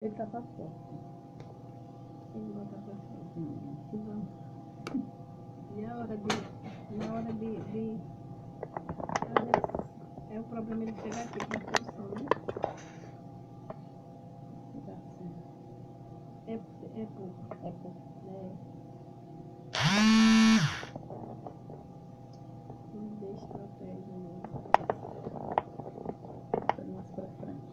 Ele tá pra fora. Tem que botar pra fora. E a hora na hora de é o problema de chegar aqui com a função, né? É pouco. É pouco. Não deixa estratégia, né? Mais pra frente.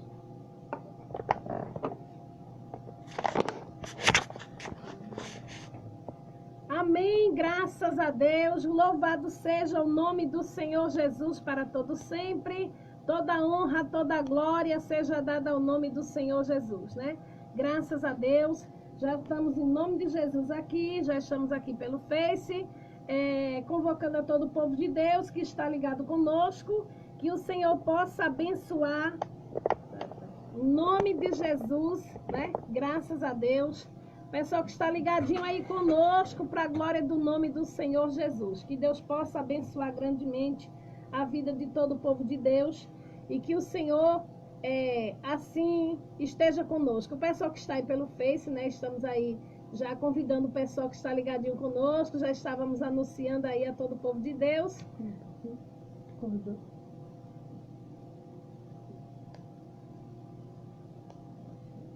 Amém, graças a Deus, louvado seja o nome do Senhor Jesus para todo sempre, toda honra, toda glória seja dada ao nome do Senhor Jesus, né? Graças a Deus, já estamos em nome de Jesus aqui, já estamos aqui pelo Face, convocando a todo o povo de Deus que está ligado conosco, que o Senhor possa abençoar, em nome de Jesus, né? Graças a Deus. Pessoal que está ligadinho aí conosco, para a glória do nome do Senhor Jesus. Que Deus possa abençoar grandemente a vida de todo o povo de Deus e que o Senhor, assim, esteja conosco. O pessoal que está aí pelo Face, né? Estamos aí já convidando o pessoal que está ligadinho conosco, já estávamos anunciando aí a todo o povo de Deus. Convidou.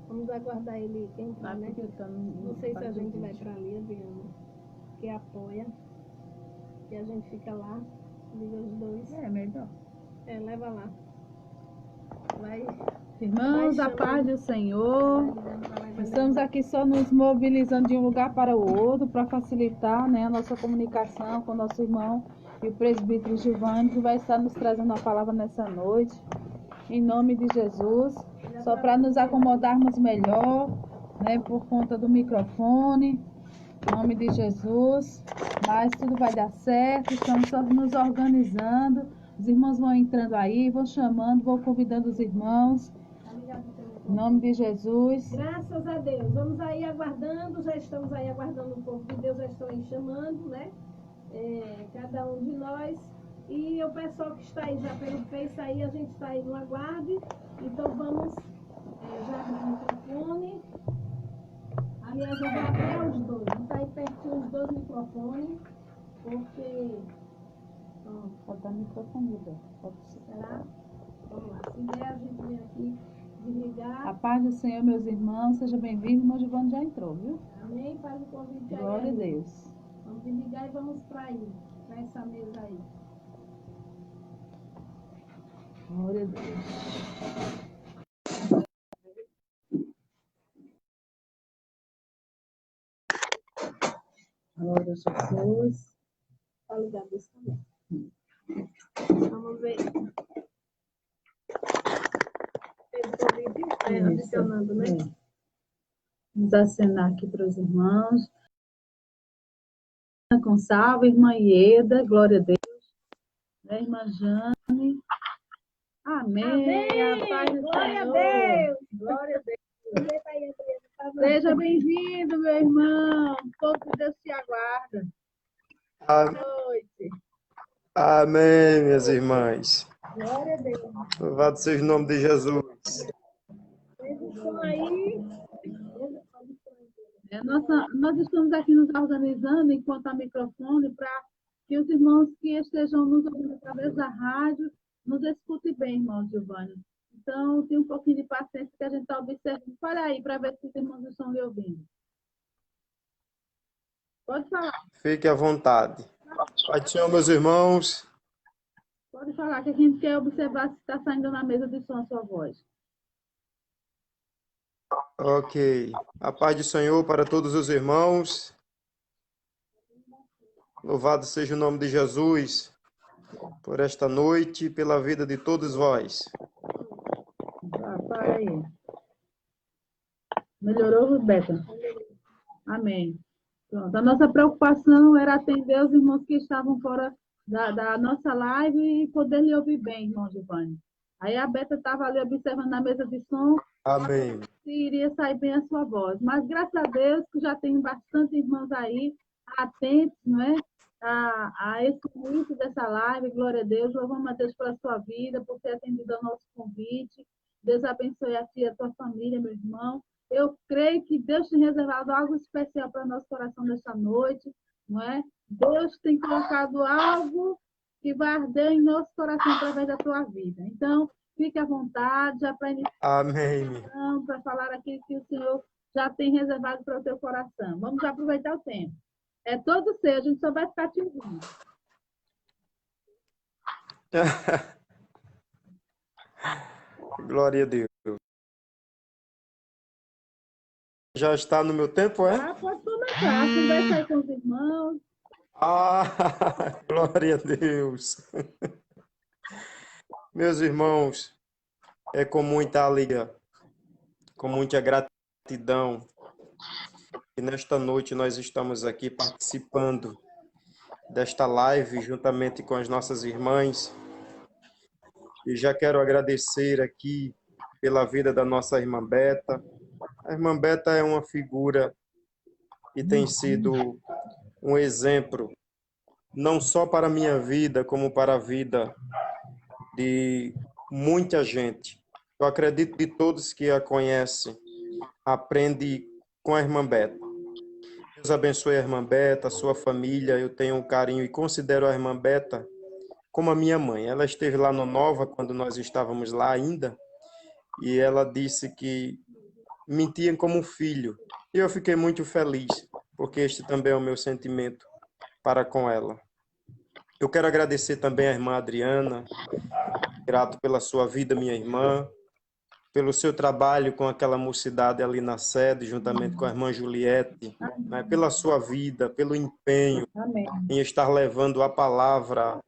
Vamos aguardar ele entrar, né? Não sei se a gente vai para ali, Adriana, que apoia. E a gente fica lá, liga os dois. É melhor. Leva lá. Vai. Irmãos, a paz do Senhor. Estamos aqui só nos mobilizando de um lugar para o outro para facilitar, né, a nossa comunicação com o nosso irmão e o presbítero Giovanni, que vai estar nos trazendo a palavra nessa noite. Em nome de Jesus, só para nos acomodarmos melhor, né, por conta do microfone, em nome de Jesus, mas tudo vai dar certo, estamos só nos organizando, os irmãos vão entrando aí, vão chamando, vão convidando os irmãos, em nome de Jesus. Graças a Deus, vamos aí aguardando, já estamos aí aguardando um pouco de Deus, já estão aí chamando, né, cada um de nós. E o pessoal que está aí já pelo Face aí, a gente está aí no aguarde. Então vamos já abrir o microfone. Aliás, eu vou até os dois. Está aí pertinho os dois microfones. Porque. Pode dar microfone, Será? Vamos lá. Se der, a gente vem aqui desligar. A paz do Senhor, meus irmãos. Seja bem-vindo. O irmão Giovanni já entrou, viu? Amém. Faz o convite aí. Glória a Deus. Vamos desligar e vamos para aí. Para essa mesa aí. Glória a Deus. Glória a Jesus. Está ligado isso também. Vamos ver. Adicionando, né? Vamos acenar aqui para os irmãos. Com salve, irmã Ieda, glória a Deus. Né, irmã Jane. Amém. Amém. A paz do Glória Senhor. a Deus. Glória a Deus. Seja bem-vindo, meu irmão. O povo de Deus te aguarda. Boa noite. Amém, minhas irmãs. Glória a Deus. Louvado seja o nome de Jesus. Aí. Nós estamos aqui nos organizando enquanto há microfone para que os irmãos que estejam nos ouvindo através da rádio nos escutem bem, irmão Giovanni. Então, tem um pouquinho de paciência que a gente está observando. Para aí, para ver se os irmãos estão lhe ouvindo. Pode falar. Fique à vontade. Pai do Senhor, meus irmãos. Pode falar, que a gente quer observar se está saindo na mesa de som a sua voz. Ok. A paz do Senhor para todos os irmãos. Louvado seja o nome de Jesus por esta noite e pela vida de todos vós. Para aí. Melhorou, Beto? Amém. Pronto. A nossa preocupação era atender os irmãos que estavam fora da nossa live e poder lhe ouvir bem, irmão Giovanni. Aí a Beta estava ali observando na mesa de som. Amém. Se iria sair bem a sua voz. Mas graças a Deus que já tem bastante irmãos aí atentos, não é? A esse início dessa live. Glória a Deus. Louvamos a Deus pela sua vida, por ter atendido ao nosso convite. Deus abençoe a ti e a tua família, meu irmão. creio que Deus tem reservado algo especial para nosso coração nesta noite, não é? Deus tem colocado algo que vai arder em nosso coração através da tua vida. Então, fique à vontade, já para iniciar, Amém. para falar aquilo que o Senhor já tem reservado para o teu coração. Vamos aproveitar o tempo. É todo seu, a gente só vai ficar te ouvindo. Glória a Deus. Já está no meu tempo, é? Ah, pode começar, conversa aí com os irmãos. Ah, glória a Deus. Meus irmãos, é com muita alegria, com muita gratidão, que nesta noite nós estamos aqui participando desta live juntamente com as nossas irmãs. E já quero agradecer aqui pela vida da nossa irmã Beta. A irmã Beta é uma figura que tem sido um exemplo, não só para a minha vida, como para a vida de muita gente. Eu acredito que todos que a conhecem aprendem com a irmã Beta. Deus abençoe a irmã Beta, a sua família. Eu tenho um carinho e considero a irmã Beta como a minha mãe. Ela esteve lá no Nova quando nós estávamos lá ainda e ela disse que me tinha como um filho. E eu fiquei muito feliz, porque este também é o meu sentimento para com ela. Eu quero agradecer também à irmã Adriana, grato pela sua vida, minha irmã, pelo seu trabalho com aquela mocidade ali na sede, juntamente com a irmã Juliette, né, pela sua vida, pelo empenho Amém. em estar levando a palavra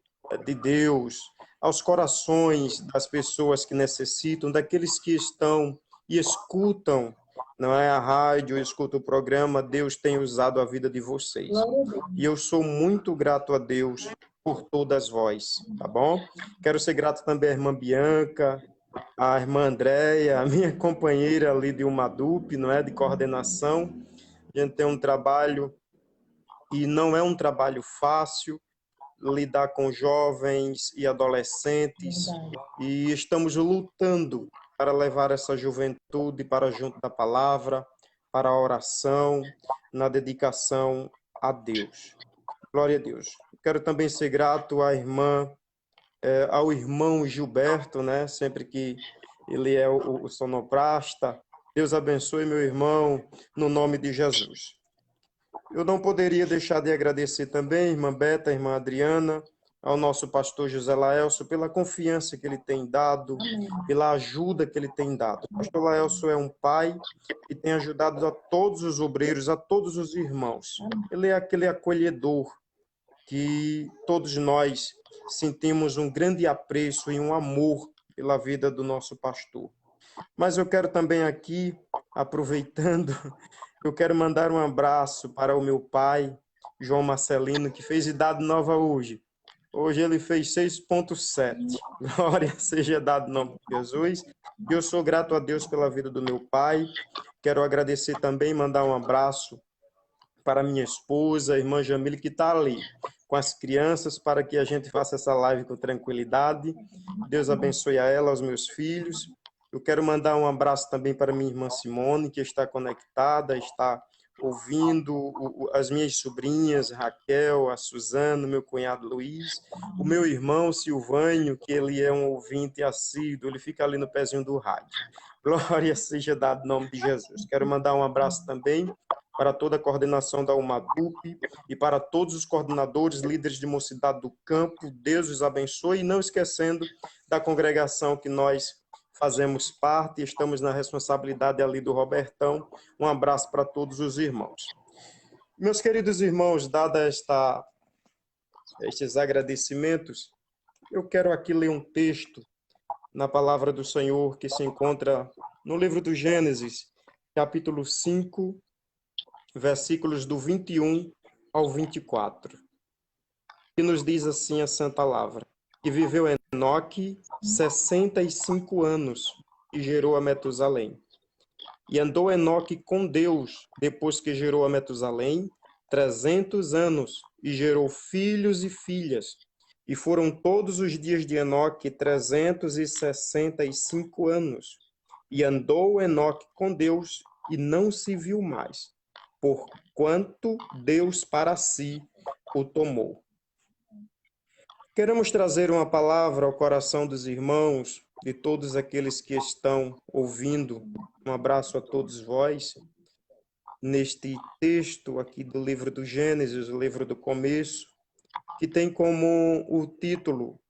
de Deus aos corações das pessoas que necessitam, daqueles que estão e escutam, não é, a rádio, escutam o programa. Deus tem usado a vida de vocês. E eu sou muito grato a Deus por todas vós, tá bom? Quero ser grato também à irmã Bianca, à irmã Andréia, a minha companheira ali de Umadup, não é, de coordenação. A gente tem um trabalho e não é um trabalho fácil, lidar com jovens e adolescentes, e estamos lutando para levar essa juventude para junto da palavra, para a oração, na dedicação a Deus. Glória a Deus. Quero também ser grato à irmã, ao irmão Gilberto, né? Sempre que ele é o sonoplasta. Deus abençoe meu irmão, no nome de Jesus. Eu não poderia deixar de agradecer também, irmã Beta, irmã Adriana, ao nosso pastor José Laelso, pela confiança que ele tem dado, pela ajuda que ele tem dado. O pastor Laelso é um pai que tem ajudado a todos os obreiros, a todos os irmãos. Ele é aquele acolhedor que todos nós sentimos um grande apreço e um amor pela vida do nosso pastor. Mas eu quero também aqui, aproveitando, eu quero mandar um abraço para o meu pai, João Marcelino, que fez idade nova hoje. Hoje ele fez 6.7. Glória seja dado em nome de Jesus. E eu sou grato a Deus pela vida do meu pai. Quero agradecer também, mandar um abraço para minha esposa, a irmã Jamile, que está ali com as crianças, para que a gente faça essa live com tranquilidade. Deus abençoe a ela, aos meus filhos. Eu quero mandar um abraço também para minha irmã Simone, que está conectada, está ouvindo, as minhas sobrinhas, Raquel, a Suzana, meu cunhado Luiz, o meu irmão Silvânio, que ele é um ouvinte assíduo, ele fica ali no pezinho do rádio. Glória seja dada em nome de Jesus. Quero mandar um abraço também para toda a coordenação da Umadup e para todos os coordenadores, líderes de mocidade do campo. Deus os abençoe, e não esquecendo da congregação que nós fazemos parte, estamos na responsabilidade ali do Robertão. Um abraço para todos os irmãos. Meus queridos irmãos, dados estes agradecimentos, eu quero aqui ler um texto na palavra do Senhor que se encontra no livro do Gênesis, capítulo 5, versículos do 21 ao 24, que nos diz assim a santa palavra: que viveu Enoque 65 anos e gerou a Metusalém. E andou Enoque com Deus, depois que gerou a Metusalém, 300 anos, e gerou filhos e filhas. E foram todos os dias de Enoque 365 anos. E andou Enoque com Deus, e não se viu mais, porquanto Deus para si o tomou. Queremos trazer uma palavra ao coração dos irmãos, de todos aqueles que estão ouvindo. Um abraço a todos vós. Neste texto aqui do livro do Gênesis, o livro do começo, que tem como o título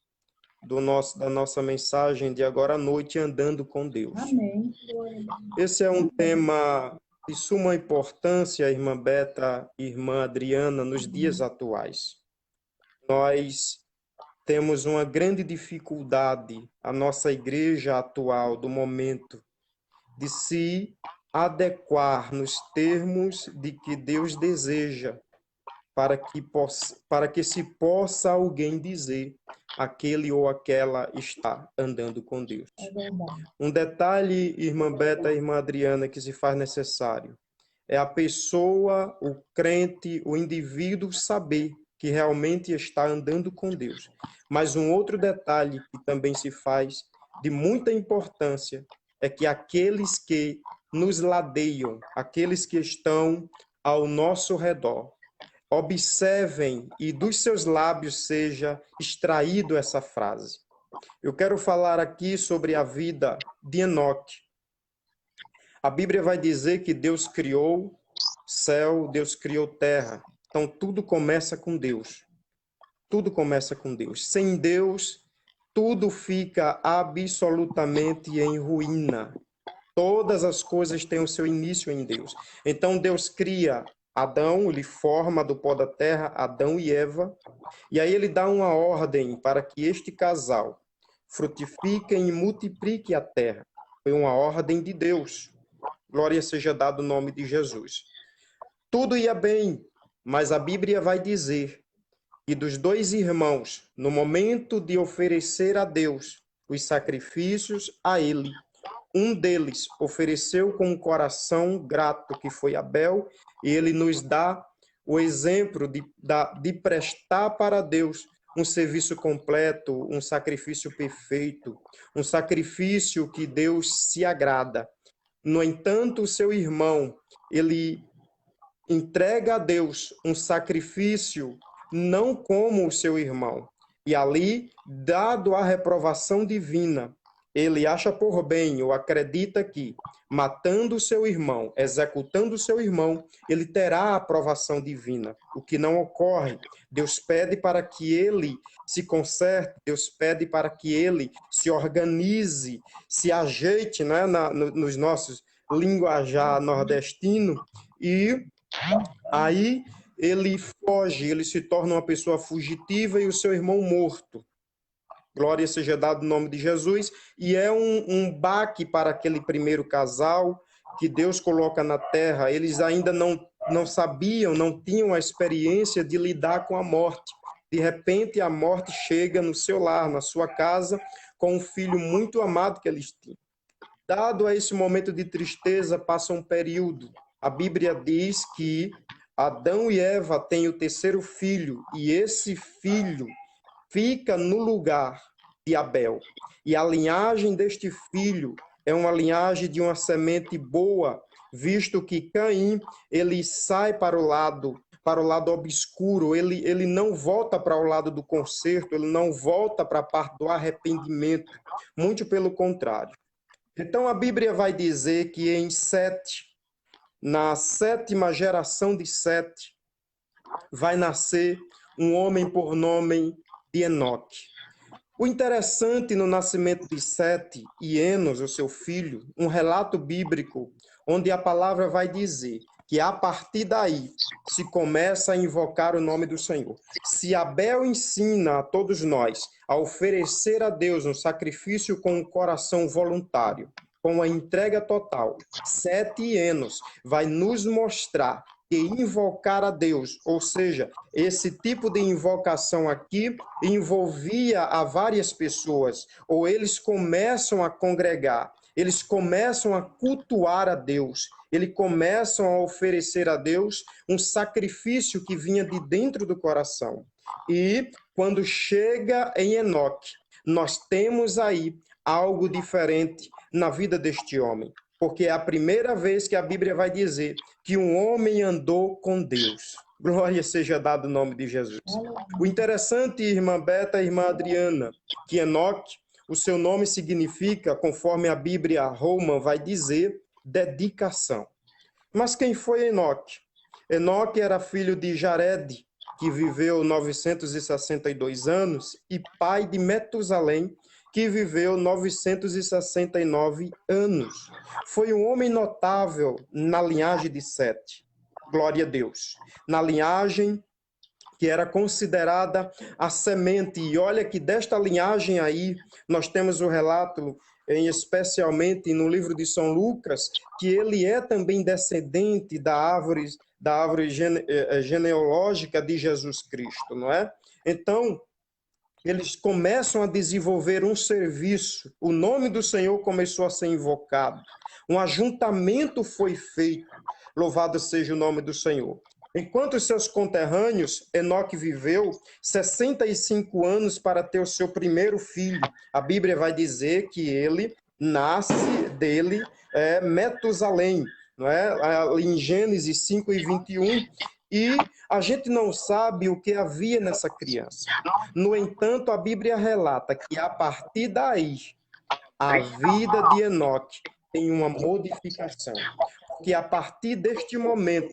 da nossa mensagem de agora à noite, Andando com Deus. Amém. Esse é um tema de suma importância, irmã Beta e irmã Adriana, nos dias atuais. Nós temos uma grande dificuldade, a nossa igreja atual, do momento, de se adequar nos termos de que Deus deseja, para que se possa alguém dizer aquele ou aquela está andando com Deus. É verdade. Um detalhe, irmã Beta e irmã Adriana, que se faz necessário, é a pessoa, o crente, o indivíduo saber que realmente está andando com Deus. Mas um outro detalhe que também se faz de muita importância é que aqueles que nos ladeiam, aqueles que estão ao nosso redor, observem e dos seus lábios seja extraído essa frase. Eu quero falar aqui sobre a vida de Enoque. A Bíblia vai dizer que Deus criou céu, Deus criou terra. Então tudo começa com Deus. Tudo começa com Deus. Sem Deus, tudo fica absolutamente em ruína. Todas as coisas têm o seu início em Deus. Então Deus cria Adão, ele forma do pó da terra Adão e Eva, e aí ele dá uma ordem para que este casal frutifiquem e multiplique a terra. Foi uma ordem de Deus. Glória seja dado o nome de Jesus. Tudo ia bem, mas a Bíblia vai dizer que dos dois irmãos, no momento de oferecer a Deus os sacrifícios a ele, um deles ofereceu com um coração grato, que foi Abel, e ele nos dá o exemplo de prestar para Deus um serviço completo, um sacrifício perfeito, um sacrifício que Deus se agrada. No entanto, o seu irmão, ele entrega a Deus um sacrifício não como o seu irmão. E ali, dado a reprovação divina, ele acha por bem ou acredita que, matando o seu irmão, executando o seu irmão, ele terá a aprovação divina, o que não ocorre. Deus pede para que ele se conserte, Deus pede para que ele se organize, se ajeite, né, nos nossos linguajar nordestino, e aí ele foge, ele se torna uma pessoa fugitiva e o seu irmão morto. Glória seja dado o nome de Jesus. E é um baque para aquele primeiro casal que Deus coloca na terra. Eles ainda não sabiam, não tinham a experiência de lidar com a morte. De repente, a morte chega no seu lar, na sua casa, com um filho muito amado que eles tinham. Dado a esse momento de tristeza, passa um período. A Bíblia diz que Adão e Eva têm o terceiro filho, e esse filho fica no lugar de Abel. E a linhagem deste filho é uma linhagem de uma semente boa, visto que Caim, ele sai para o lado obscuro, ele não volta para o lado do conserto, ele não volta para a parte do arrependimento, muito pelo contrário. Então a Bíblia vai dizer que na sétima geração de Sete, vai nascer um homem por nome de Enoque. O interessante no nascimento de Sete e Enos, o seu filho, um relato bíblico, onde a palavra vai dizer que a partir daí se começa a invocar o nome do Senhor. Se Abel ensina a todos nós a oferecer a Deus um sacrifício com um coração voluntário, com a entrega total, Sete e Enos vai nos mostrar que invocar a Deus, ou seja, esse tipo de invocação aqui envolvia a várias pessoas, ou eles começam a congregar, eles começam a cultuar a Deus, eles começam a oferecer a Deus um sacrifício que vinha de dentro do coração. E quando chega em Enoque, nós temos aí algo diferente na vida deste homem. porque é a primeira vez que a Bíblia vai dizer que um homem andou com Deus. Glória seja dado o nome de Jesus. O interessante, irmã Beta e irmã Adriana, que Enoque, o seu nome significa, conforme a Bíblia Roma vai dizer, dedicação. Mas quem foi Enoque? Enoque era filho de Jared, que viveu 962 anos, e pai de Metusalém, que viveu 969 anos. Foi um homem notável na linhagem de Sete. Glória a Deus. Na linhagem que era considerada a semente. E olha que desta linhagem aí, nós temos o relato, especialmente no livro de São Lucas, que ele é também descendente da árvore genealógica de Jesus Cristo, não é? Então, eles começam a desenvolver um serviço, o nome do Senhor começou a ser invocado, um ajuntamento foi feito, louvado seja o nome do Senhor. Enquanto seus conterrâneos, Enoque viveu 65 anos para ter o seu primeiro filho. A Bíblia vai dizer que ele nasce dele Metusalém, não é? Em Gênesis 5:21, e a gente não sabe o que havia nessa criança. No entanto, a Bíblia relata que a partir daí, a vida de Enoque tem uma modificação. Porque a partir deste momento,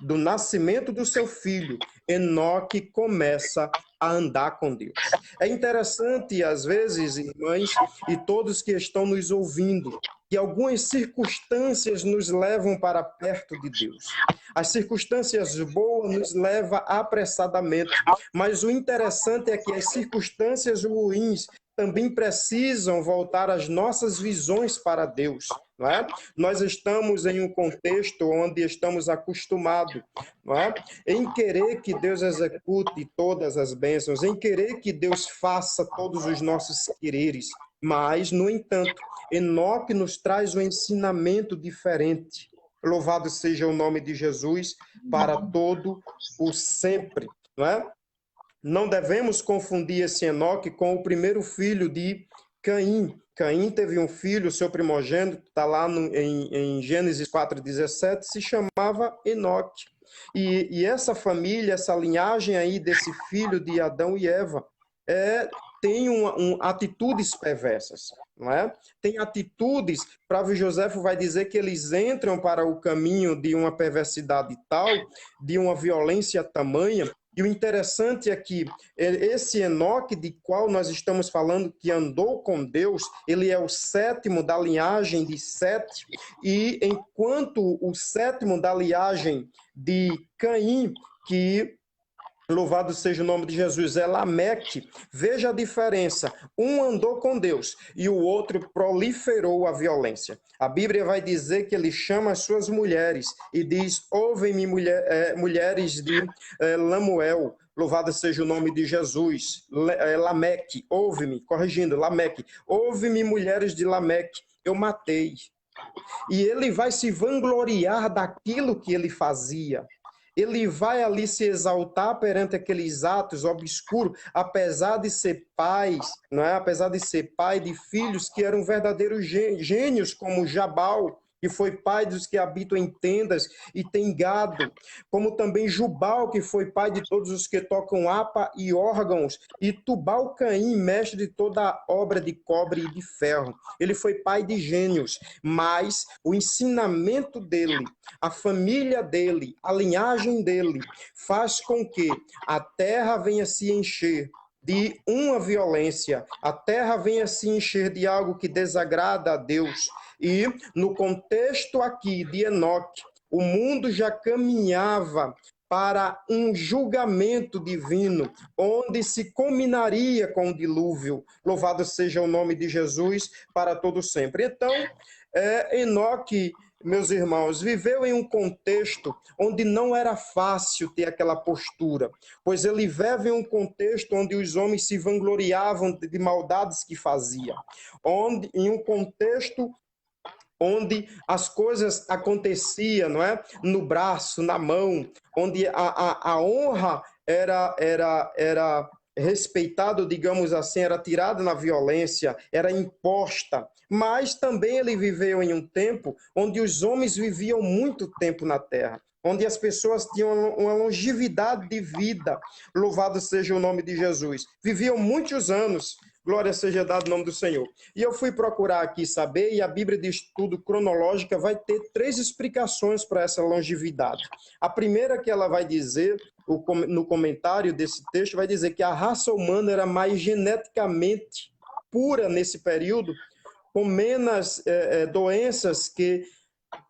do nascimento do seu filho, Enoque começa a andar com Deus. É interessante, às vezes, irmãs, e todos que estão nos ouvindo, que algumas circunstâncias nos levam para perto de Deus. As circunstâncias boas nos levam apressadamente, mas o interessante é que as circunstâncias ruins também precisam voltar as nossas visões para Deus. Não é? Nós estamos em um contexto onde estamos acostumados, não é? Em querer que Deus execute todas as bênçãos, em querer que Deus faça todos os nossos quereres, mas, no entanto, Enoque nos traz um ensinamento diferente. Louvado seja o nome de Jesus para todo o sempre, não é? Não devemos confundir esse Enoque com o primeiro filho de Caim. Caim teve um filho, seu primogênito, está lá em Gênesis 4:17, se chamava Enoque. E essa família, essa linhagem aí desse filho de Adão e Eva, tem atitudes perversas, não é? Tem atitudes, Flávio Joséfo vai dizer que eles entram para o caminho de uma perversidade tal, de uma violência tamanha. E o interessante é que esse Enoque, de qual nós estamos falando, que andou com Deus, ele é o sétimo da linhagem de Sete, e enquanto o sétimo da linhagem de Caim, que louvado seja o nome de Jesus, é Lameque. Veja a diferença. Um andou com Deus e o outro proliferou a violência. A Bíblia vai dizer que ele chama as suas mulheres e diz: ouvem-me, mulheres de Lamuel. Louvado seja o nome de Jesus. Lameque, ouve-me, corrigindo, Lameque. Ouve-me, mulheres de Lameque, eu matei. E ele vai se vangloriar daquilo que ele fazia. Ele vai ali se exaltar perante aqueles atos obscuros, apesar de ser pais, não é? Apesar de ser pai de filhos que eram verdadeiros gênios, como Jabal, que foi pai dos que habitam em tendas e tem gado, como também Jubal, que foi pai de todos os que tocam harpa e órgãos, e Tubal-Caim, mestre de toda a obra de cobre e de ferro. Ele foi pai de gênios, mas o ensinamento dele, a família dele, a linhagem dele, faz com que a terra venha se encher de uma violência, a terra venha se encher de algo que desagrada a Deus. E no contexto aqui de Enoque, o mundo já caminhava para um julgamento divino, onde se culminaria com o dilúvio. Louvado seja o nome de Jesus para todo sempre. Então, Enoque, meus irmãos, viveu em um contexto onde não era fácil ter aquela postura, pois ele vive em um contexto onde os homens se vangloriavam de maldades que faziam, em um contexto onde as coisas aconteciam, não é? No braço, na mão, onde a honra era respeitado, digamos assim, era tirada na violência, era imposta, mas também ele viveu em um tempo onde os homens viviam muito tempo na terra, onde as pessoas tinham uma longevidade de vida, louvado seja o nome de Jesus, viviam muitos anos, glória seja dada o nome do Senhor. E eu fui procurar aqui saber, e a Bíblia de Estudo Cronológica vai ter 3 explicações para essa longevidade. A primeira que ela vai dizer, no comentário desse texto, vai dizer que a raça humana era mais geneticamente pura nesse período, com menos doenças que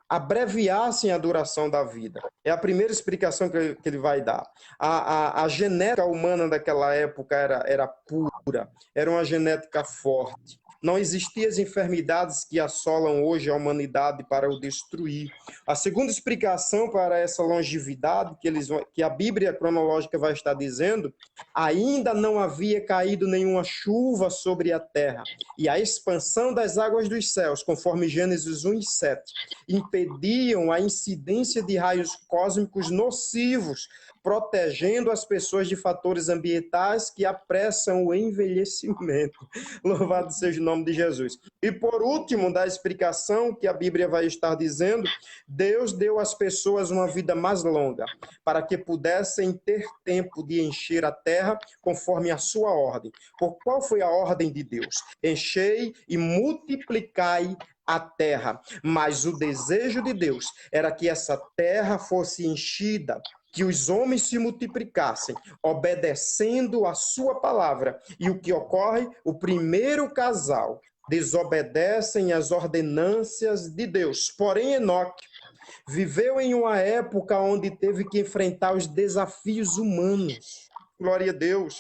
abreviassem a duração da vida. É a primeira explicação que ele vai dar. A genética humana daquela época era pura, era uma genética forte. Não existiam as enfermidades que assolam hoje a humanidade para o destruir. A segunda explicação para essa longevidade que a Bíblia cronológica vai estar dizendo, ainda não havia caído nenhuma chuva sobre a terra, e a expansão das águas dos céus, conforme Gênesis 1:7, impediam a incidência de raios cósmicos nocivos, protegendo as pessoas de fatores ambientais que apressam o envelhecimento. Louvado seja o nome de Jesus. E por último, da explicação que a Bíblia vai estar dizendo, Deus deu às pessoas uma vida mais longa, para que pudessem ter tempo de encher a terra conforme a sua ordem. Por qual foi a ordem de Deus? Enchei e multiplicai a terra. Mas o desejo de Deus era que essa terra fosse enchida, que os homens se multiplicassem, obedecendo a sua palavra. E o que ocorre? O primeiro casal desobedecem às ordenâncias de Deus. Porém, Enoque viveu em uma época onde teve que enfrentar os desafios humanos. Glória a Deus.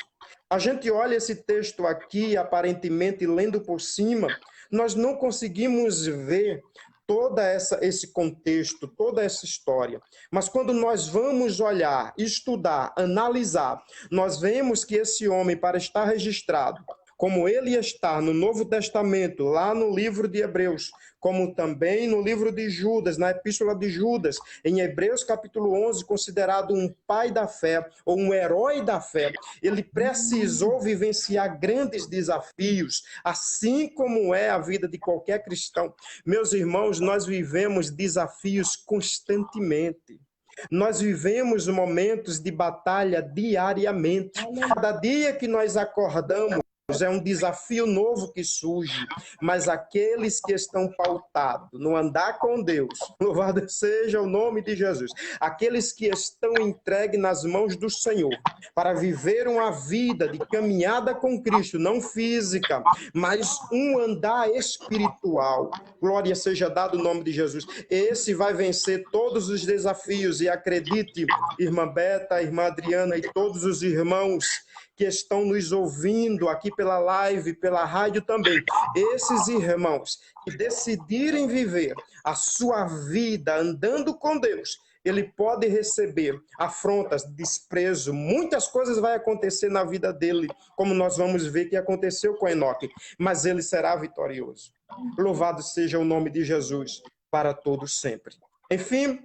A gente olha esse texto aqui, aparentemente lendo por cima, nós não conseguimos ver todo esse contexto, toda essa história. Mas quando nós vamos olhar, estudar, analisar, nós vemos que esse homem, para estar registrado, como ele está no Novo Testamento, lá no livro de Hebreus, como também no livro de Judas, na Epístola de Judas, em Hebreus capítulo 11, considerado um pai da fé, ou um herói da fé, ele precisou vivenciar grandes desafios, assim como é a vida de qualquer cristão. Meus irmãos, nós vivemos desafios constantemente. Nós vivemos momentos de batalha diariamente. Cada dia que nós acordamos, é um desafio novo que surge, mas aqueles que estão pautados no andar com Deus, louvado seja o nome de Jesus, aqueles que estão entregues nas mãos do Senhor, para viver uma vida de caminhada com Cristo, não física, mas um andar espiritual, glória seja dado o nome de Jesus, esse vai vencer todos os desafios, e acredite, irmã Beta, irmã Adriana e todos os irmãos que estão nos ouvindo aqui pela live, pela rádio também. Esses irmãos que decidirem viver a sua vida andando com Deus, ele pode receber afrontas, desprezo, muitas coisas vai acontecer na vida dele, como nós vamos ver que aconteceu com Enoque, mas ele será vitorioso. Louvado seja o nome de Jesus para todos sempre. Enfim,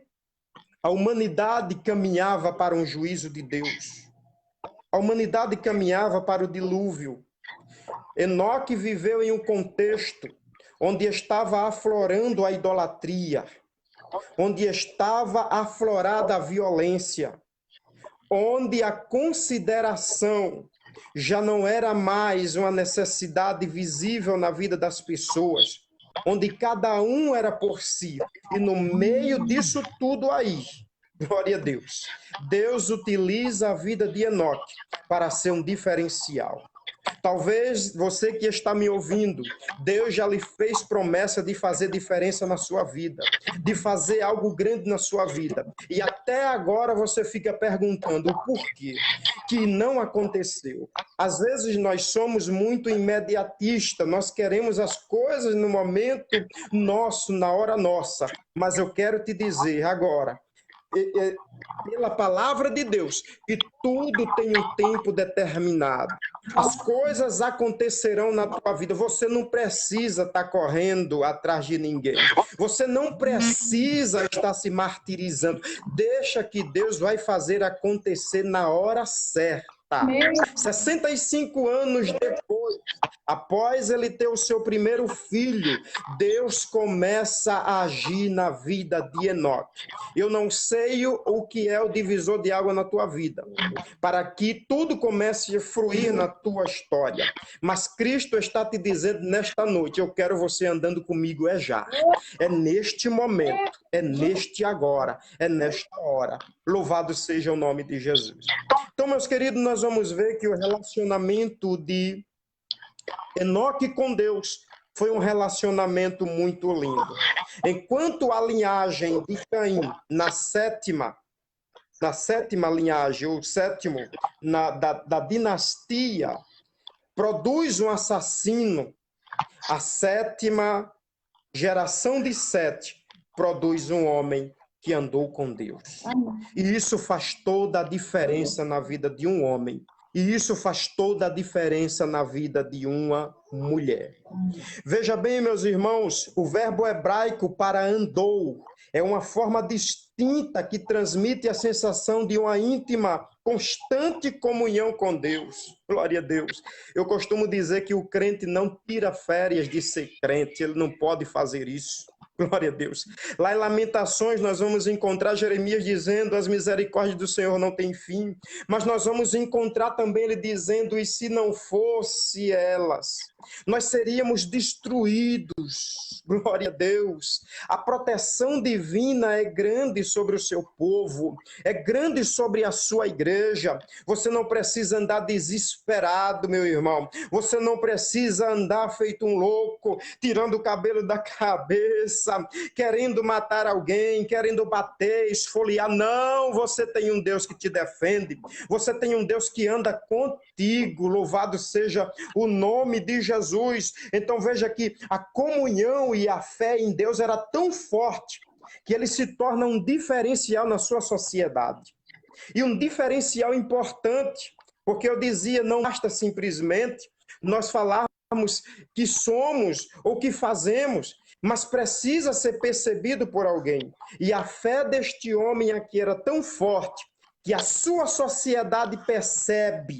a humanidade caminhava para um juízo de Deus. A humanidade caminhava para o dilúvio. Enoque viveu em um contexto onde estava aflorando a idolatria, onde estava aflorada a violência, onde a consideração já não era mais uma necessidade visível na vida das pessoas, onde cada um era por si. E no meio disso tudo aí, glória a Deus, Deus utiliza a vida de Enoque para ser um diferencial. Talvez você que está me ouvindo, Deus já lhe fez promessa de fazer diferença na sua vida, de fazer algo grande na sua vida. E até agora você fica perguntando o porquê que não aconteceu. Às vezes nós somos muito imediatistas, nós queremos as coisas no momento nosso, na hora nossa. Mas eu quero te dizer agora, pela palavra de Deus, que tudo tem um tempo determinado. As coisas acontecerão na tua vida. Você não precisa estar correndo atrás de ninguém. Você não precisa estar se martirizando. Deixa que Deus vai fazer acontecer na hora certa. está. 65 anos depois, após ele ter o seu primeiro filho, Deus começa a agir na vida de Enoque. Eu não sei o que é o divisor de água na tua vida, para que tudo comece a fluir na tua história. Mas Cristo está te dizendo nesta noite, eu quero você andando comigo, é já. É neste momento, é neste agora, é nesta hora. Louvado seja o nome de Jesus. Então, meus queridos, nós vamos ver que o relacionamento de Enoque com Deus foi um relacionamento muito lindo. Enquanto a linhagem de Caim, na sétima linhagem, ou sétimo, da dinastia, produz um assassino, a sétima geração de Sete produz um homem que andou com Deus. E isso faz toda a diferença na vida de um homem. E isso faz toda a diferença na vida de uma mulher. Veja bem, meus irmãos, o verbo hebraico para andou é uma forma distinta que transmite a sensação de uma íntima, constante comunhão com Deus. Glória a Deus. Eu costumo dizer que o crente não tira férias de ser crente, ele não pode fazer isso. Glória a Deus. Lá em Lamentações nós vamos encontrar Jeremias dizendo: as misericórdias do Senhor não têm fim. Mas nós vamos encontrar também ele dizendo: e se não fosse elas, nós seríamos destruídos. Glória a Deus. A proteção divina é grande sobre o seu povo, é grande sobre a sua igreja. Você não precisa andar desesperado, meu irmão. Você não precisa andar feito um louco, tirando o cabelo da cabeça, querendo matar alguém, querendo bater, esfoliar. Não, você tem um Deus que te defende. Você tem um Deus que anda contigo. Louvado seja o nome de Jesus. Então veja que a comunhão e a fé em Deus era tão forte que ele se torna um diferencial na sua sociedade. E um diferencial importante, porque eu dizia, não basta simplesmente nós falarmos que somos ou que fazemos, mas precisa ser percebido por alguém. E a fé deste homem aqui era tão forte que a sua sociedade percebe,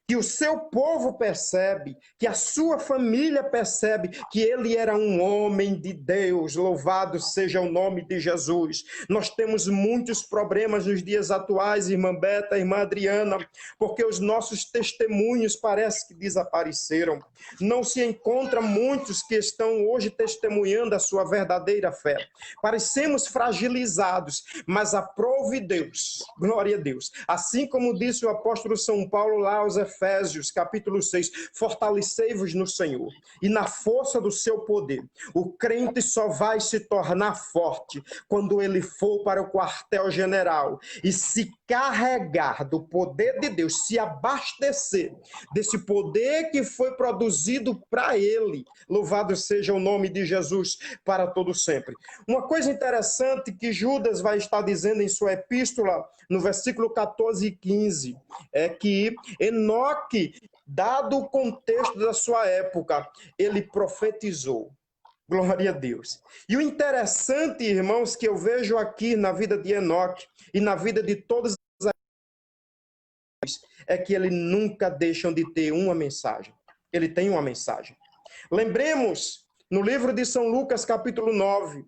que o seu povo percebe, que a sua família percebe que ele era um homem de Deus. Louvado seja o nome de Jesus. Nós temos muitos problemas nos dias atuais, irmã Beta, irmã Adriana, porque os nossos testemunhos parece que desapareceram. Não se encontra muitos que estão hoje testemunhando a sua verdadeira fé. Parecemos fragilizados, mas aprove Deus. Glória a Deus. Assim como disse o apóstolo São Paulo lá aos Efésios, capítulo 6, fortalecei-vos no Senhor e na força do seu poder. O crente só vai se tornar forte quando ele for para o quartel-general e se carregar do poder de Deus, se abastecer desse poder que foi produzido para ele. Louvado seja o nome de Jesus para todo sempre. Uma coisa interessante que Judas vai estar dizendo em sua epístola, no versículo 14 e 15, é que Enoque, dado o contexto da sua época, ele profetizou. Glória a Deus. E o interessante, irmãos, que eu vejo aqui na vida de Enoque e na vida de todos é que eles nunca deixam de ter uma mensagem. Ele tem uma mensagem. Lembremos, no livro de São Lucas, capítulo 9,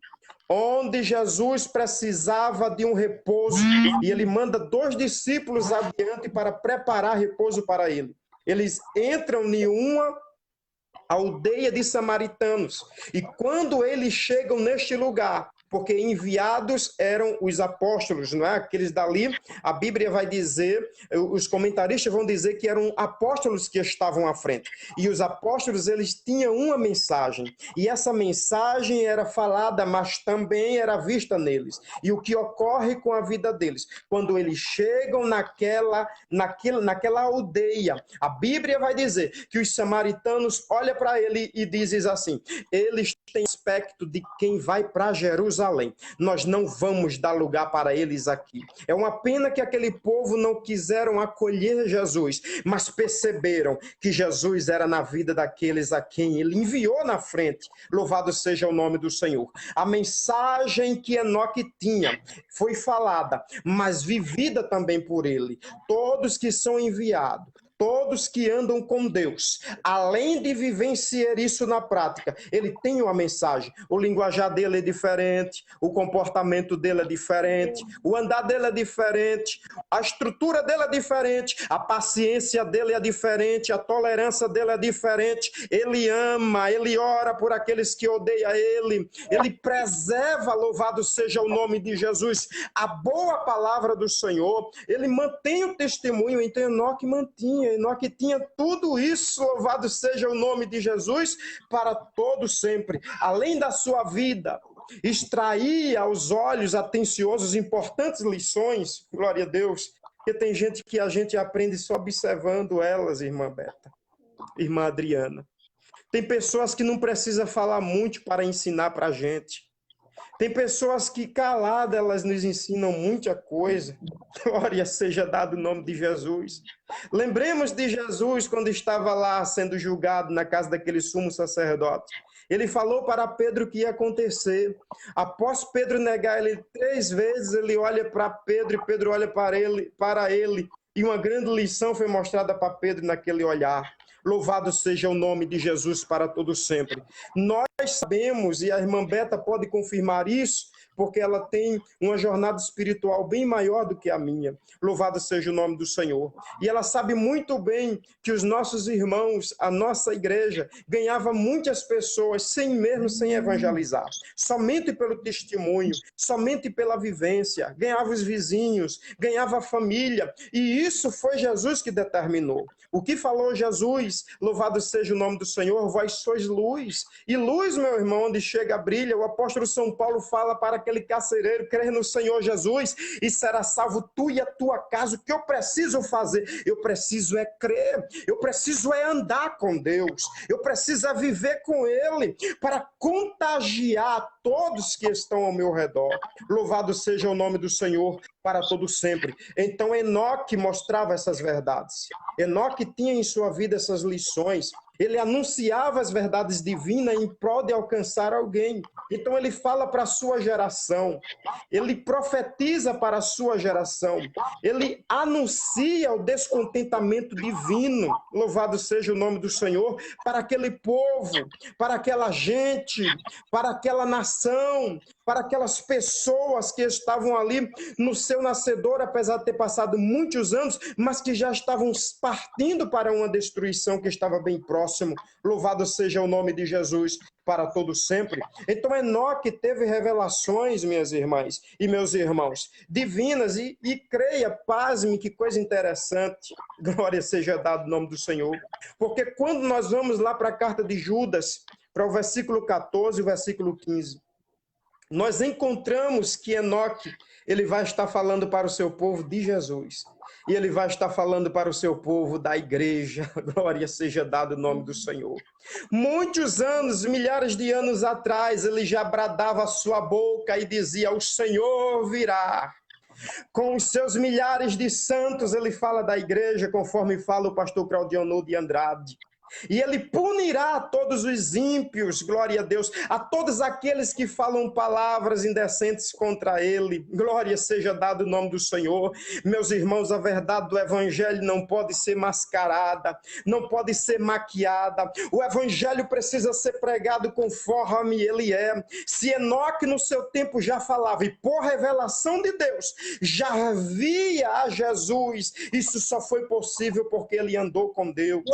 onde Jesus precisava de um repouso, e ele manda 2 discípulos adiante para preparar repouso para ele. Eles entram em uma aldeia de samaritanos, e quando eles chegam neste lugar, porque enviados eram os apóstolos, não é? Aqueles dali, a Bíblia vai dizer, os comentaristas vão dizer que eram apóstolos que estavam à frente. E os apóstolos, eles tinham uma mensagem. E essa mensagem era falada, mas também era vista neles. E o que ocorre com a vida deles? Quando eles chegam naquela aldeia, a Bíblia vai dizer que os samaritanos olham para ele e dizem assim, eles têm aspecto de quem vai para Jerusalém. Jerusalém. Nós não vamos dar lugar para eles aqui. É uma pena que aquele povo não quiseram acolher Jesus, mas perceberam que Jesus era na vida daqueles a quem ele enviou na frente. Louvado seja o nome do Senhor. A mensagem que Enoque tinha foi falada, mas vivida também por ele. Todos que são enviados, todos que andam com Deus, além de vivenciar isso na prática, ele tem uma mensagem. O linguajar dele é diferente, o comportamento dele é diferente, o andar dele é diferente, a estrutura dele é diferente, a paciência dele é diferente, a tolerância dele é diferente. Ele ama, ele ora por aqueles que odeiam ele preserva, louvado seja o nome de Jesus, a boa palavra do Senhor, ele mantém o testemunho. Então Enoque mantinha. Enoque tinha tudo isso, louvado seja o nome de Jesus, para todo sempre. Além da sua vida, extraía aos olhos atenciosos importantes lições, glória a Deus, porque tem gente que a gente aprende só observando elas, irmã Beta, irmã Adriana. Tem pessoas que não precisa falar muito para ensinar para a gente. Tem pessoas que caladas, elas nos ensinam muita coisa. Glória seja dado o nome de Jesus. Lembremos de Jesus quando estava lá sendo julgado na casa daquele sumo sacerdote. Ele falou para Pedro o que ia acontecer. Após Pedro negar ele 3 vezes, ele olha para Pedro e Pedro olha para ele. E uma grande lição foi mostrada para Pedro naquele olhar. Louvado seja o nome de Jesus para todo sempre. Nós sabemos, e a irmã Beta pode confirmar isso, porque ela tem uma jornada espiritual bem maior do que a minha. Louvado seja o nome do Senhor. E ela sabe muito bem que os nossos irmãos, a nossa igreja, ganhava muitas pessoas sem evangelizar. Somente pelo testemunho, somente pela vivência. Ganhava os vizinhos, ganhava a família. E isso foi Jesus que determinou. O que falou Jesus? Louvado seja o nome do Senhor, vós sois luz. E luz, meu irmão, onde chega brilha. O apóstolo São Paulo fala para aquele carcereiro: crer no Senhor Jesus e será salvo tu e a tua casa. O que eu preciso fazer? Eu preciso é crer, eu preciso é andar com Deus, eu preciso é viver com Ele para contagiar todos que estão ao meu redor. Louvado seja o nome do Senhor para todo sempre. Então Enoque mostrava essas verdades. Enoque tinha em sua vida essas lições. Ele anunciava as verdades divinas em prol de alcançar alguém. Então ele fala para a sua geração, ele profetiza para a sua geração, ele anuncia o descontentamento divino, louvado seja o nome do Senhor, para aquele povo, para aquela gente, para aquela nação, para aquelas pessoas que estavam ali no seu nascedor, apesar de ter passado muitos anos, mas que já estavam partindo para uma destruição que estava bem próximo. Louvado seja o nome de Jesus para todo sempre. Então Enoque teve revelações, minhas irmãs e meus irmãos, divinas, e creia, pasme, que coisa interessante, glória seja dado o nome do Senhor, porque quando nós vamos lá para a carta de Judas, para o versículo 14 e o versículo 15, nós encontramos que Enoque, ele vai estar falando para o seu povo de Jesus. E ele vai estar falando para o seu povo da igreja. Glória seja dado o nome do Senhor. Muitos anos, milhares de anos atrás, ele já bradava a sua boca e dizia: o Senhor virá. Com os seus milhares de santos, ele fala da igreja, conforme fala o pastor Claudionor de Andrade. E ele punirá a todos os ímpios, glória a Deus, a todos aqueles que falam palavras indecentes contra ele. Glória seja dado o nome do Senhor. Meus irmãos, a verdade do evangelho não pode ser mascarada, não pode ser maquiada. O evangelho precisa ser pregado conforme ele é. Se Enoque no seu tempo já falava e por revelação de Deus já via a Jesus, isso só foi possível porque ele andou com Deus.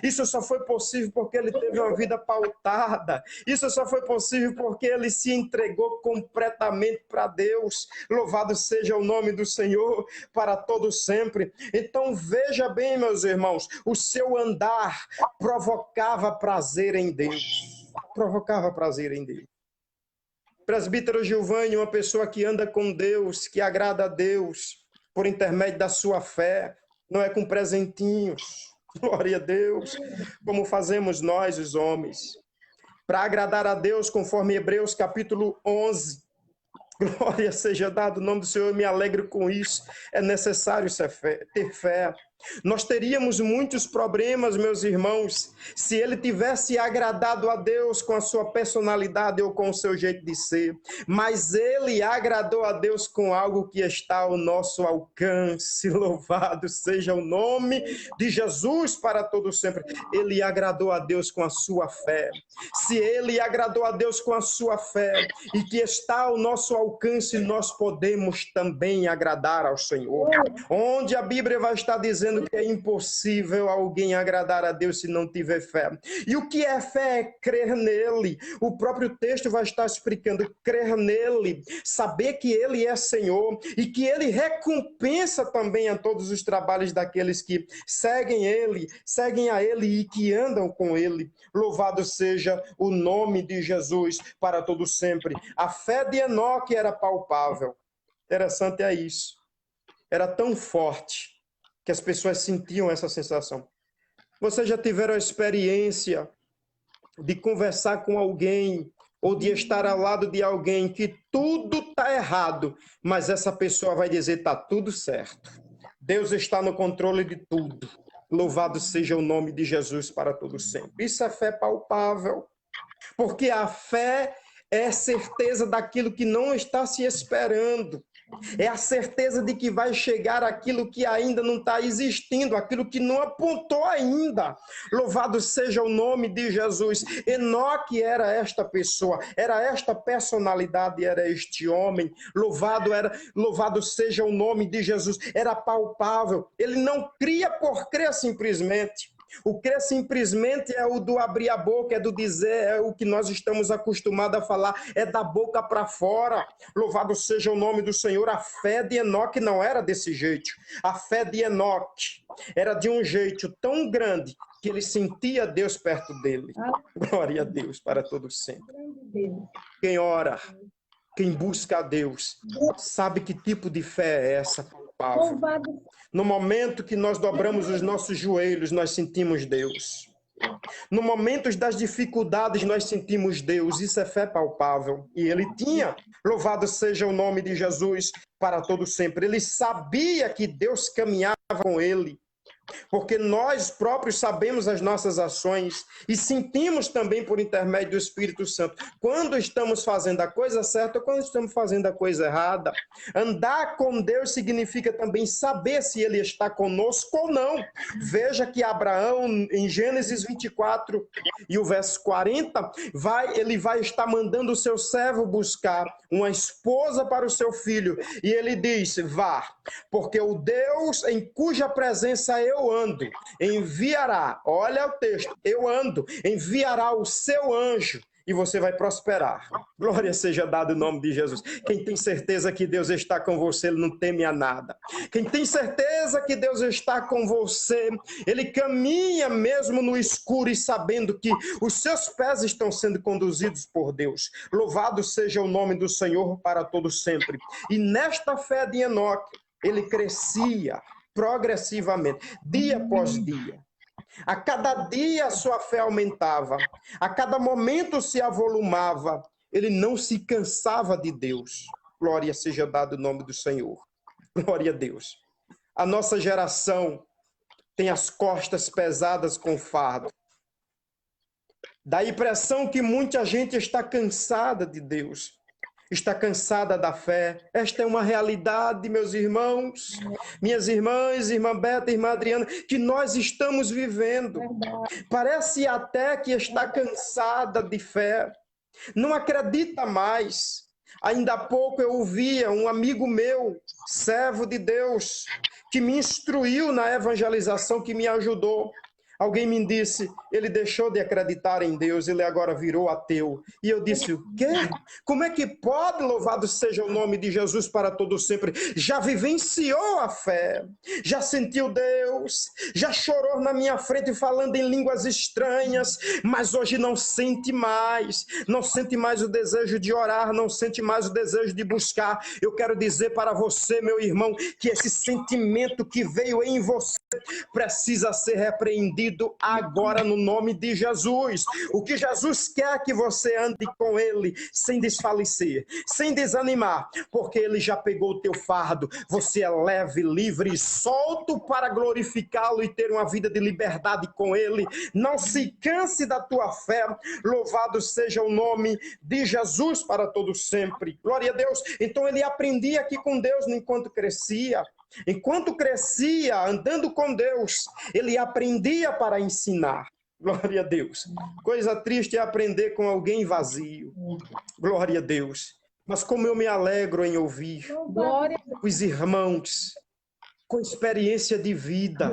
Isso só foi possível porque ele teve uma vida pautada. Isso só foi possível porque ele se entregou completamente para Deus. Louvado seja o nome do Senhor para todo sempre. Então veja bem, meus irmãos, o seu andar provocava prazer em Deus. Provocava prazer em Deus. Presbítero Giovanni, uma pessoa que anda com Deus, que agrada a Deus por intermédio da sua fé, não é com presentinhos. Glória a Deus, como fazemos nós, os homens. Para agradar a Deus, conforme Hebreus capítulo 11, Glória seja dado o nome do Senhor, eu me alegro com isso. É necessário ter fé. Nós teríamos muitos problemas, meus irmãos, se ele tivesse agradado a Deus com a sua personalidade ou com o seu jeito de ser. Mas ele agradou a Deus com algo que está ao nosso alcance. Louvado seja o nome de Jesus para todo sempre. Ele agradou a Deus com a sua fé. Se ele agradou a Deus com a sua fé e que está ao nosso alcance, nós podemos também agradar ao Senhor. Onde a Bíblia vai estar dizendo que é impossível alguém agradar a Deus se não tiver fé. E o que é fé? É crer nele. O próprio texto vai estar explicando: crer nele, saber que ele é Senhor e que ele recompensa também a todos os trabalhos daqueles que seguem a ele e que andam com ele. Louvado seja o nome de Jesus para todo sempre. A fé de Enoque era palpável. Interessante é isso. Era tão forte que as pessoas sentiam essa sensação. Vocês já tiveram a experiência de conversar com alguém ou de estar ao lado de alguém que tudo está errado, mas essa pessoa vai dizer: está tudo certo. Deus está no controle de tudo. Louvado seja o nome de Jesus para todo sempre. Isso é fé palpável, porque a fé é certeza daquilo que não está se esperando. É a certeza de que vai chegar aquilo que ainda não está existindo, aquilo que não apontou ainda. Louvado seja o nome de Jesus. Enoque era esta pessoa, era esta personalidade, era este homem. Louvado seja o nome de Jesus. Era palpável. Ele não cria por crer simplesmente. O crer simplesmente é o do abrir a boca, é do dizer, é o que nós estamos acostumados a falar, é da boca para fora. Louvado seja o nome do Senhor. A fé de Enoque não era desse jeito. A fé de Enoque era de um jeito tão grande que ele sentia Deus perto dele. Glória a Deus para todos sempre. Quem ora, quem busca a Deus, sabe que tipo de fé é essa? No momento que nós dobramos os nossos joelhos, nós sentimos Deus. No momento das dificuldades, nós sentimos Deus. Isso é fé palpável. E ele tinha. Louvado seja o nome de Jesus para todo sempre. Ele sabia que Deus caminhava com ele. Porque nós próprios sabemos as nossas ações e sentimos também por intermédio do Espírito Santo quando estamos fazendo a coisa certa ou quando estamos fazendo a coisa errada. Andar com Deus significa também saber se ele está conosco ou não. Veja que Abraão, em Gênesis 24 e o verso 40, ele vai estar mandando o seu servo buscar uma esposa para o seu filho. E ele diz: vá, porque o Deus em cuja presença eu ando, enviará, olha o texto, eu ando, enviará o seu anjo e você vai prosperar. Glória seja dado o nome de Jesus. Quem tem certeza que Deus está com você, ele não teme a nada. Quem tem certeza que Deus está com você, ele caminha mesmo no escuro e sabendo que os seus pés estão sendo conduzidos por Deus. Louvado seja o nome do Senhor para todo sempre. E nesta fé de Enoque, ele crescia progressivamente, dia após dia. A cada dia a sua fé aumentava, a cada momento se avolumava, ele não se cansava de Deus. Glória seja dado o nome do Senhor. Glória a Deus. A nossa geração tem as costas pesadas com fardo. Dá a impressão que muita gente está cansada de Deus. Está cansada da fé. Esta é uma realidade, meus irmãos, minhas irmãs, irmã Beta, irmã Adriana, que nós estamos vivendo. Parece até que está cansada de fé. Não acredita mais. Ainda há pouco eu ouvia um amigo meu, servo de Deus, que me instruiu na evangelização, que me ajudou. Alguém me disse, ele deixou de acreditar em Deus, ele agora virou ateu. E eu disse, o quê? Como é que pode? Louvado seja o nome de Jesus para todo sempre. Já vivenciou a fé, já sentiu Deus, já chorou na minha frente falando em línguas estranhas, mas hoje não sente mais o desejo de orar, não sente mais o desejo de buscar. Eu quero dizer para você, meu irmão, que esse sentimento que veio em você precisa ser repreendido repreendido agora no nome de Jesus. O que Jesus quer que você ande com ele sem desfalecer, sem desanimar, porque ele já pegou o teu fardo. Você é leve, livre e solto para glorificá-lo e ter uma vida de liberdade com ele. Não se canse da tua fé. Louvado seja o nome de Jesus para todos sempre. Glória a Deus. Então ele aprendia aqui com Deus enquanto crescia. Enquanto crescia, andando com Deus, ele aprendia para ensinar. Glória a Deus. Coisa triste é aprender com alguém vazio. Glória a Deus. Mas como eu me alegro em ouvir os irmãos com experiência de vida.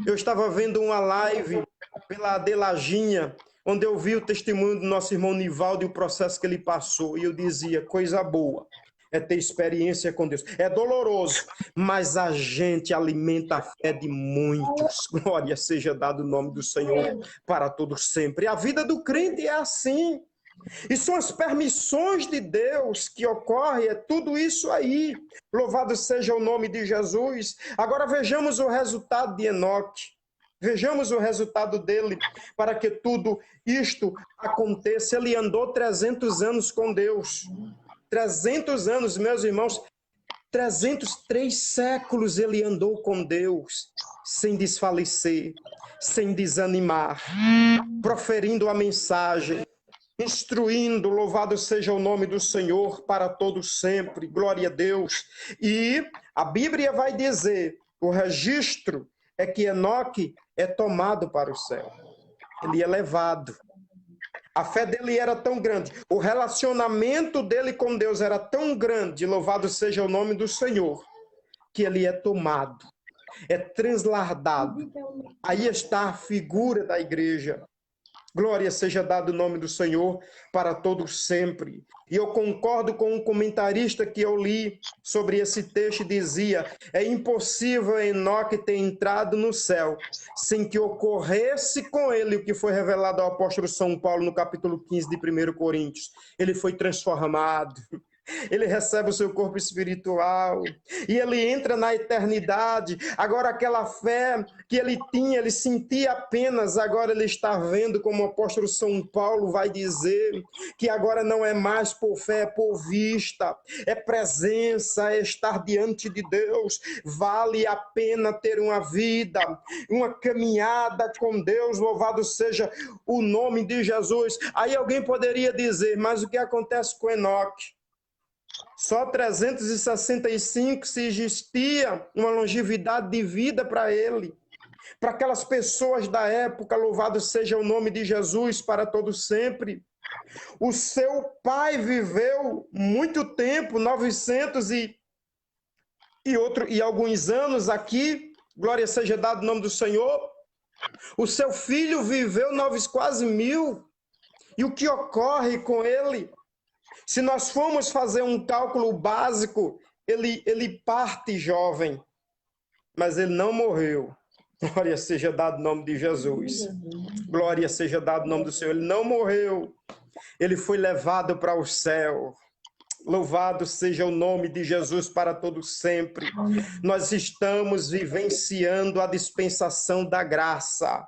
Eu estava vendo uma live pela Adelaginha, onde eu vi o testemunho do nosso irmão Nivaldo e o processo que ele passou. E eu dizia, coisa boa é ter experiência com Deus. É doloroso, mas a gente alimenta a fé de muitos. Glória seja dado o nome do Senhor para todos sempre. A vida do crente é assim. E são as permissões de Deus que ocorrem, é tudo isso aí. Louvado seja o nome de Jesus. Agora vejamos o resultado de Enoque. Vejamos o resultado dele, para que tudo isto aconteça. Ele andou 300 anos com Deus. 300 anos, meus irmãos, 303 séculos ele andou com Deus, sem desfalecer, sem desanimar, proferindo a mensagem, instruindo, louvado seja o nome do Senhor para todos sempre, glória a Deus. E a Bíblia vai dizer, o registro é que Enoque é tomado para o céu, ele é levado. A fé dele era tão grande, o relacionamento dele com Deus era tão grande, louvado seja o nome do Senhor, que ele é tomado, é transladado. Aí está a figura da igreja. Glória seja dado o nome do Senhor para todos sempre. E eu concordo com um comentarista que eu li sobre esse texto e dizia, é impossível Enoque ter entrado no céu sem que ocorresse com ele o que foi revelado ao apóstolo São Paulo no capítulo 15 de 1 Coríntios. Ele foi transformado. Ele recebe o seu corpo espiritual e ele entra na eternidade. Agora aquela fé que ele tinha, ele sentia apenas, agora ele está vendo, como o apóstolo São Paulo vai dizer, que agora não é mais por fé, é por vista, é presença, é estar diante de Deus. Vale a pena ter uma vida, uma caminhada com Deus, louvado seja o nome de Jesus. Aí alguém poderia dizer, mas o que acontece com Enoque? Só 365 se existia uma longevidade de vida para ele. Para aquelas pessoas da época, louvado seja o nome de Jesus para todos sempre. O seu pai viveu muito tempo, 900 e alguns anos aqui, glória seja dado o nome do Senhor. O seu filho viveu quase 1000. E o que ocorre com ele? Se nós formos fazer um cálculo básico, ele parte jovem, mas ele não morreu. Glória seja dado o nome de Jesus. Glória seja dado o nome do Senhor. Ele não morreu. Ele foi levado para o céu. Louvado seja o nome de Jesus para todos sempre. Nós estamos vivenciando a dispensação da graça.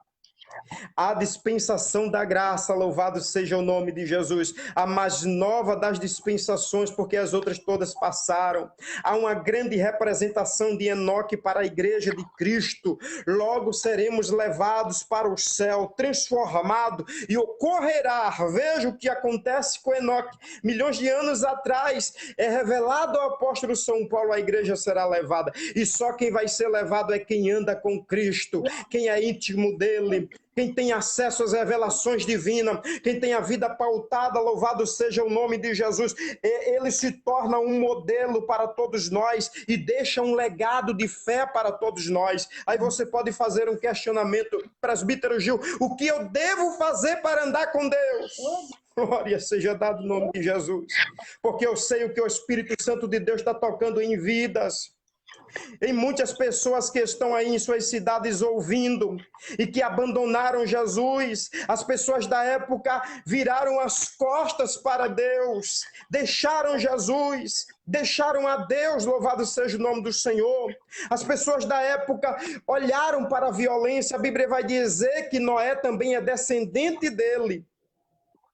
A dispensação da graça, louvado seja o nome de Jesus, a mais nova das dispensações, porque as outras todas passaram. Há uma grande representação de Enoque para a igreja de Cristo. Logo seremos levados para o céu, transformado, e ocorrerá, veja o que acontece com Enoque. Milhões de anos atrás, é revelado ao apóstolo São Paulo, a igreja será levada, e só quem vai ser levado é quem anda com Cristo, quem é íntimo dele, quem tem acesso às revelações divinas, quem tem a vida pautada, louvado seja o nome de Jesus, ele se torna um modelo para todos nós e deixa um legado de fé para todos nós. Aí você pode fazer um questionamento, presbítero Gil, o que eu devo fazer para andar com Deus? Glória seja dado o nome de Jesus, porque eu sei o que o Espírito Santo de Deus está tocando em vidas. Em muitas pessoas que estão aí em suas cidades ouvindo e que abandonaram Jesus, as pessoas da época viraram as costas para Deus, deixaram Jesus, deixaram a Deus, louvado seja o nome do Senhor. As pessoas da época olharam para a violência. A Bíblia vai dizer que Noé também é descendente dele.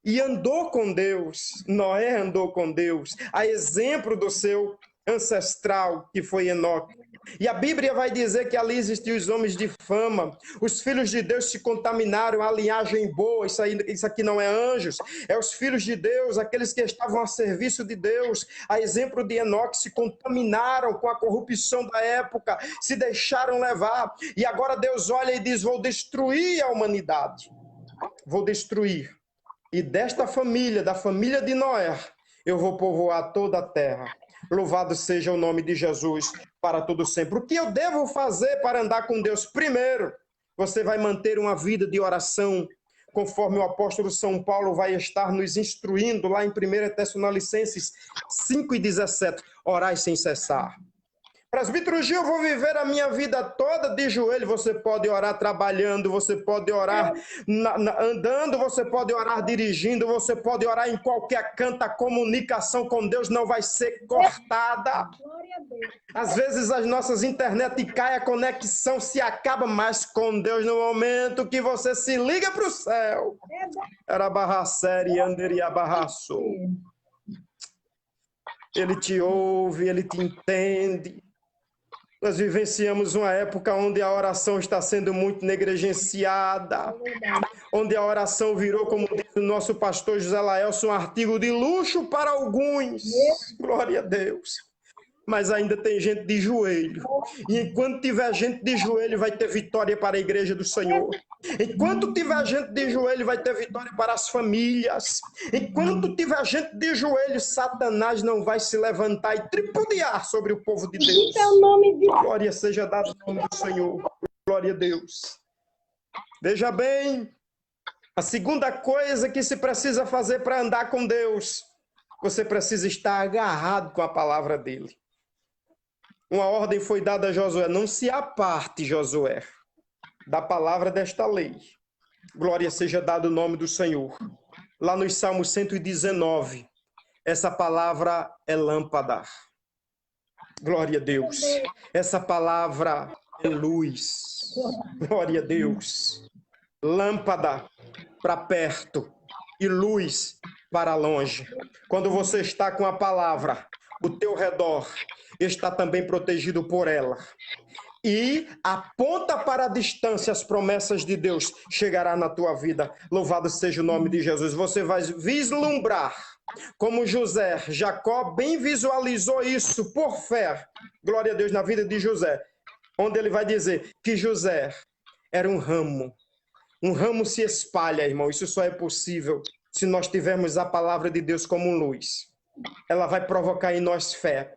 E andou com Deus, Noé andou com Deus, a exemplo do seu ancestral, que foi Enoque. E a Bíblia vai dizer que ali existiam os homens de fama, os filhos de Deus se contaminaram, a linhagem boa, isso aqui não é anjos, é os filhos de Deus, aqueles que estavam a serviço de Deus, a exemplo de Enoque, se contaminaram com a corrupção da época, se deixaram levar, e agora Deus olha e diz: vou destruir a humanidade, vou destruir. E desta família, da família de Noé, eu vou povoar toda a terra. Louvado seja o nome de Jesus para todo sempre. O que eu devo fazer para andar com Deus? Primeiro, você vai manter uma vida de oração, conforme o apóstolo São Paulo vai estar nos instruindo lá em 1 Tessalonicenses 5:17. Orai sem cessar. Presbítero Gil, eu vou viver a minha vida toda de joelho. Você pode orar trabalhando, você pode orar andando, você pode orar dirigindo, você pode orar em qualquer canto. A comunicação com Deus não vai ser cortada. Às vezes as nossas internet caem, a conexão se acaba, mas com Deus no momento que você se liga para o céu. Era barra série, anderia barraço. Ele te ouve, ele te entende. Nós vivenciamos uma época onde a oração está sendo muito negligenciada, onde a oração virou, como diz o nosso pastor José Laelson, um artigo de luxo para alguns. Glória a Deus. Mas ainda tem gente de joelho. E enquanto tiver gente de joelho, vai ter vitória para a igreja do Senhor. Enquanto tiver gente de joelho, vai ter vitória para as famílias. Enquanto tiver gente de joelho, Satanás não vai se levantar e tripudiar sobre o povo de Deus. Glória seja dada ao nome do Senhor. Glória a Deus. Veja bem, a segunda coisa que se precisa fazer para andar com Deus, você precisa estar agarrado com a palavra dele. Uma ordem foi dada a Josué: não se aparte, Josué, da palavra desta lei. Glória seja dado o nome do Senhor. Lá nos Salmos 119, essa palavra é lâmpada. Glória a Deus. Essa palavra é luz. Glória a Deus. Lâmpada para perto e luz para longe. Quando você está com a palavra, o teu redor está também protegido por ela. E aponta para a distância as promessas de Deus, chegará na tua vida. Louvado seja o nome de Jesus. Você vai vislumbrar como José, Jacó bem visualizou isso por fé. Glória a Deus, na vida de José, onde ele vai dizer que José era um ramo. Um ramo se espalha, irmão. Isso só é possível se nós tivermos a palavra de Deus como luz. Ela vai provocar em nós fé.